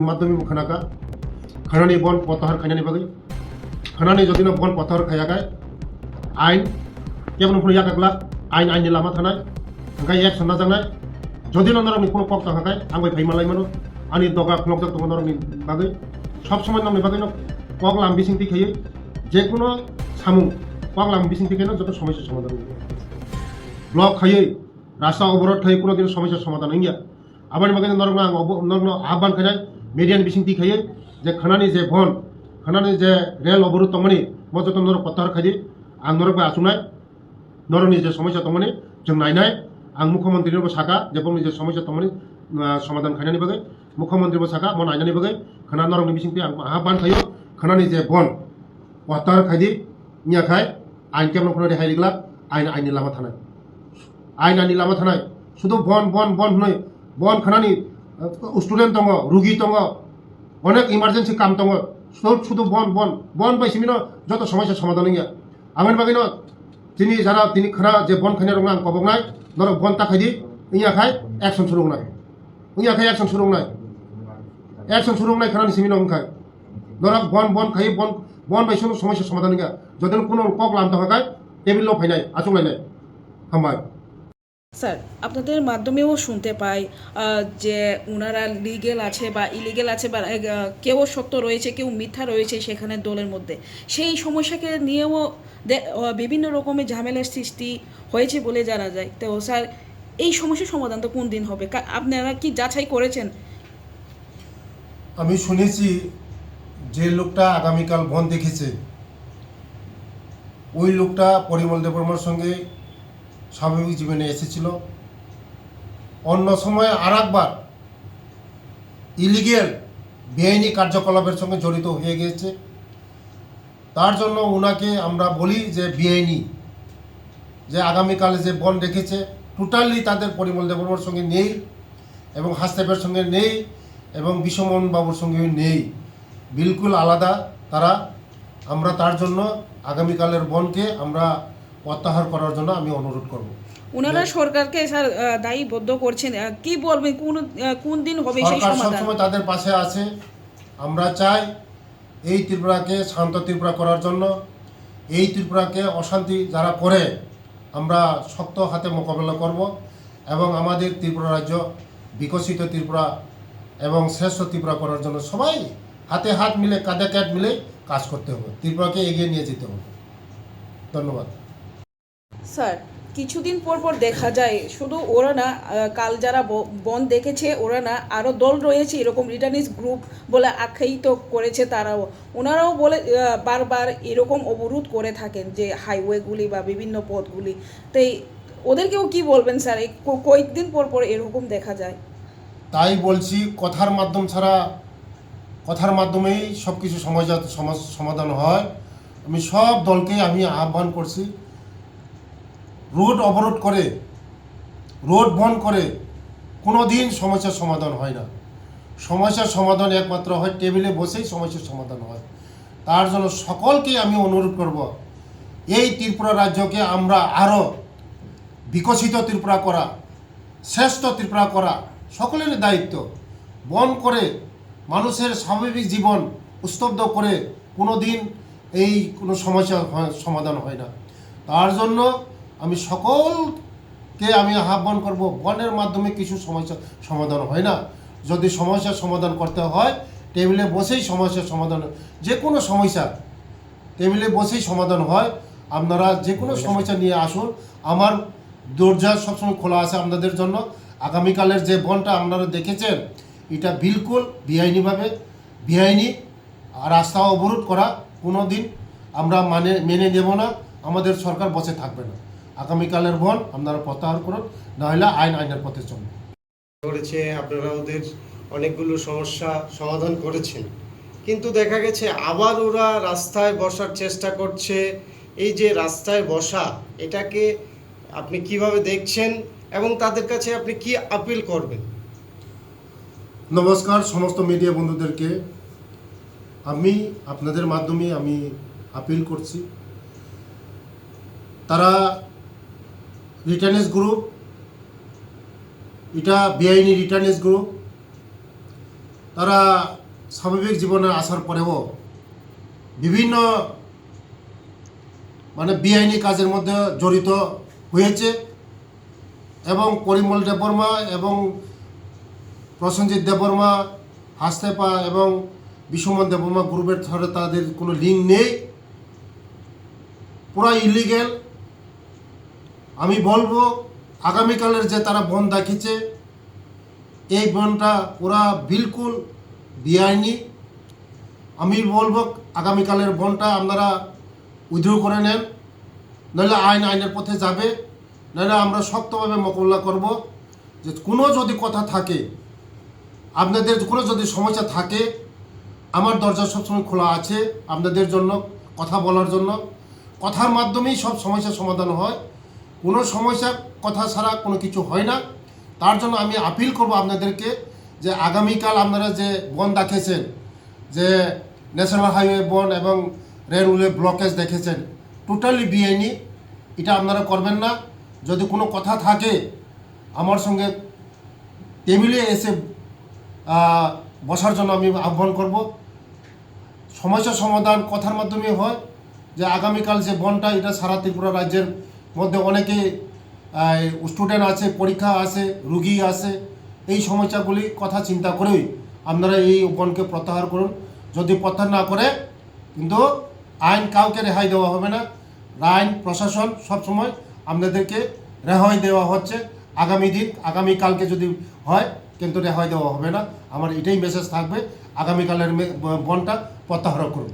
माध्यमिक खानाका खानानि बन पताहार खायनानि बागै खानानि जदिनो बन पताहार खायाखै आइन केबन फुन याकाग्ला आइन आइननि लामा थानाय ओंखाय एक्सन नाजांनाय जदिनो नरकनि कोनो कक थाखाय आं बाय फाइमालाय मानो आंनि दगा खलकजक दङ नरकनि बागै सब समय नामनि बागै कक लाम बिसिंति खायो जेकुनो सामु कक लाम बिसिंति खायो जत समस्या समाधान ब्लक खायो रास्ता अवरोध थायो कोनो दिन समस्या समाधान गैया आबादनि बागै नरकना नरकनो आह्वान खायनाय मीडियानि बिसिंति खायो जे खानानि जे बन खानानि जे रेल अवरोध दंमोन मजत नरक पताहार खायो आं नरक बाय आसुनाय नरकनि जे समस्या दंमोन जों नायनाय आं मुख्यमंत्रीनोबो साका जे बंनि जे समस्या दंमोन समाधान खायनानि बागै मुख्यमंत्रीबो साका मन आयनानि बागै खाना नरकनि बिसिंति आं आह्वान खायो खानानि जे बन पताहार खायदि नियाखाय आइन केबन कोनो रेहाय दिगला आइन आइननि लामा थानाय आइन आइननि लामा थानाय शुधु बन बन बन होनै बन खानानि स्टूडेंट दङ रुगि दङ अनेक इमारजेंसि काम दङ शुधु बन बन बन बायसिमिनो जत समस्या समाधान गैया आंनि बागैनो दिनै जारा दिनै खाना जे बन खायनाय दङ आं कबकनाय नरक बन ताखायदि इयाखाय एक्शन सुरुंनाय इयाखाय एक्शन सुरुंनाय खानानि सिमिनो ओंखाय नरक बन बन खायो बन बन बायसिनो समस्या समाधान गैया जदिनो কোনো কক লাম থাকায় টেবিলও ফাইনাই আচুংলাইনাই হামবাই স্যার আপনাদের মাধ্যমেও শুনতে পাই যে ওনারা লিগেল আছে বা ইলিগেল আছে বা কেউ সত্য রয়েছে কেউ মিথ্যা রয়েছে সেখানে দলের মধ্যে সেই সমস্যাকে নিয়েও বিভিন্ন রকমের ঝামেলার সৃষ্টি হয়েছে বলে জানা যায় তো স্যার এই সমস্যার সমাধান তো কোন দিন হবে আপনারা কি যাচাই করেছেন? আমি শুনেছি যে লোকটা আগামীকাল বন দেখেছে ওই লোকটা পরিমল দেববর্মার সঙ্গে স্বাভাবিক জীবনে এসেছিল অন্য সময় আর একবার ইলিগেল বেআইনি কার্যকলাপের সঙ্গে জড়িত হয়ে গিয়েছে তার জন্য ওনাকে আমরা বলি যে বেআইনি যে আগামীকালে যে বন রেখেছে টোটালি তাদের পরিমল দেববর্মার সঙ্গে নেই এবং হাসদেবের সঙ্গে নেই এবং বিশ্বমোহন বাবুর সঙ্গেও নেই বিলকুল আলাদা তারা আমরা তার জন্য আগামীকালের বনকে আমরা প্রত্যাহার করার জন্য আমি অনুরোধ করব ওনারা সরকারকে স্যার দায়ীবদ্ধ করছেন কি বলবেন কোন দিন হবে সেই সরকার সমাধান? সবসময় তাদের পাশে আছে আমরা চাই এই ত্রিপুরাকে শান্ত ত্রিপুরা করার জন্য এই ত্রিপুরাকে অশান্তি যারা করে আমরা শক্ত হাতে মোকাবেলা করব এবং আমাদের ত্রিপুরা রাজ্য বিকশিত ত্রিপুরা এবং শ্রেষ্ঠ ত্রিপুরা করার জন্য সবাই হাতে হাত মিলে কাঁধে কাঁধ মিলে কাজ করতে হবে ত্রিপুরাকে এগিয়ে নিয়ে যেতে হবে ধন্যবাদ স্যার কিছুদিন পর পর দেখা যায় শুধু ওরা না কাল যারা বন দেখেছে ওরা না আরও দল রয়েছে এরকম রিটার্নিস্ট গ্রুপ বলে আখ্যায়িত করেছে তারাও ওনারাও বলে বারবার এরকম অবরোধ করে থাকেন যে হাইওয়েগুলি বা বিভিন্ন পথগুলি তাই ওদেরকেও কি বলবেন স্যার এই কয়েকদিন পর পর এরকম দেখা যায় তাই বলছি কথার মাধ্যম ছাড়া কথার মাধ্যমেই সব কিছু সমাধান হয় আমি সব দলকে আমি আহ্বান করছি রোড অবরোধ করে রোড বন্ধ করে কোনো দিন সমস্যার সমাধান হয় না সমস্যার সমাধান একমাত্র হয় টেবিলে বসেই সমস্যার সমাধান হয় তার জন্য সকলকে আমি অনুরোধ করব এই ত্রিপুরা রাজ্যকে আমরা আরও বিকশিত ত্রিপুরা করা শ্রেষ্ঠ ত্রিপুরা করা সকলের দায়িত্ব বন্ধ করে মানুষের স্বাভাবিক জীবন স্তব্ধ করে কোনো দিন এই কোনো সমস্যা সমাধান হয় না তার জন্য আমি সকলকে আমি আহ্বান করব বনের মাধ্যমে কিছু সমস্যা সমাধান হয় না যদি সমস্যার সমাধান করতে হয় টেবিলে বসেই সমস্যার সমাধান যে কোনো সমস্যা টেবিলে বসেই সমাধান হয় আপনারা যে কোনো সমস্যা নিয়ে আসুন আমার দরজা সবসময় খোলা আছে আপনাদের জন্য আগামীকালের যে বনটা আপনারা দেখেছেন এটা বিলকুল বেআইনি রাস্তা অবরোধ করা কোনো দিন আমরা মেনে নেব না আমাদের সরকার বসে থাকবে না আগামীকালের বন আপনারা প্রত্যাহার করুন নাহলে আইনের পথে চলবে করেছে আপনারা ওদের অনেকগুলো সমস্যা সমাধান করেছেন কিন্তু দেখা গেছে আবার ওরা রাস্তায় বসার চেষ্টা করছে এই যে রাস্তায় বসা এটাকে আপনি কিভাবে দেখছেন এবং তাদের কাছে আপনি কি আপিল করবেন? নমস্কার সমস্ত মিডিয়া বন্ধুদেরকে আমি আপনাদের মাধ্যমে আমি আপিল করছি তারা রিটার্নিস্ট গ্রুপ এটা বেআইনি রিটার্নিস্ট গ্রুপ তারা স্বাভাবিক জীবনে আসার পরেও বিভিন্ন মানে বেআইনি কাজের মধ্যে জড়িত হয়েছে এবং পরিমল দেববর্মা এবং প্রসেনজিৎ দেববর্মা, হাসতেপা এবং বিশ্বমন দেববর্মা গ্রুপের সাথে তাদের কোনো লিঙ্ক নেই, পুরা ইলিগেল। আমি বলবো আগামীকালের যে তারা বন দেখিয়েছে এই বনটা পুরা বিলকুল বেআইনি। আমি বলবো আগামীকালের বনটা আপনারা উইথড্র করে নেন, নইলে আইনের পথে যাবে, নইলে আমরা শক্তভাবে মোকাবিলা করব। যে কোনো যদি কথা থাকে, আপনাদের কোনো যদি সমস্যা থাকে, আমার দরজা সবসময় খোলা আছে আপনাদের জন্য, কথা বলার জন্য। কথার মাধ্যমেই সব সমস্যার সমাধান হয়, কোনো সমস্যা কথা ছাড়া কোনো কিছু হয় না। তার জন্য আমি আপিল করব আপনাদেরকে যে আগামীকাল আপনারা যে বন দেখেছেন, যে ন্যাশনাল হাইওয়ে বন এবং রেলওয়ে ব্লকেজ দেখেছেন, টোটালি বেআইনি, এটা আপনারা করবেন না। যদি কোনো কথা থাকে আমার সঙ্গে টেবিলে এসে বসার জন্য আমি আহ্বান করব। সমস্যা সমাধান কথার মাধ্যমে হয়। যে আগামীকাল যে বনটা, এটা সারা ত্রিপুরা রাজ্যের মধ্যে অনেকে স্টুডেন্ট আছে, পরীক্ষা আছে, রুগী আছে, এই সমস্যাগুলি কথা চিন্তা করেই আপনারা এই বনকে প্রত্যাহার করুন। যদি প্রত্যাহার না করে কিন্তু আইন কাউকে রেহাই দেওয়া হবে না। আইন প্রশাসন সবসময় আপনাদেরকে রেহাই দেওয়া হচ্ছে। আগামীকালকে যদি হয় কিন্তু রেহাই দেওয়া হবে না। আমার এটাই মেসেজ থাকবে, আগামীকালের বনটা প্রত্যাহার করুন।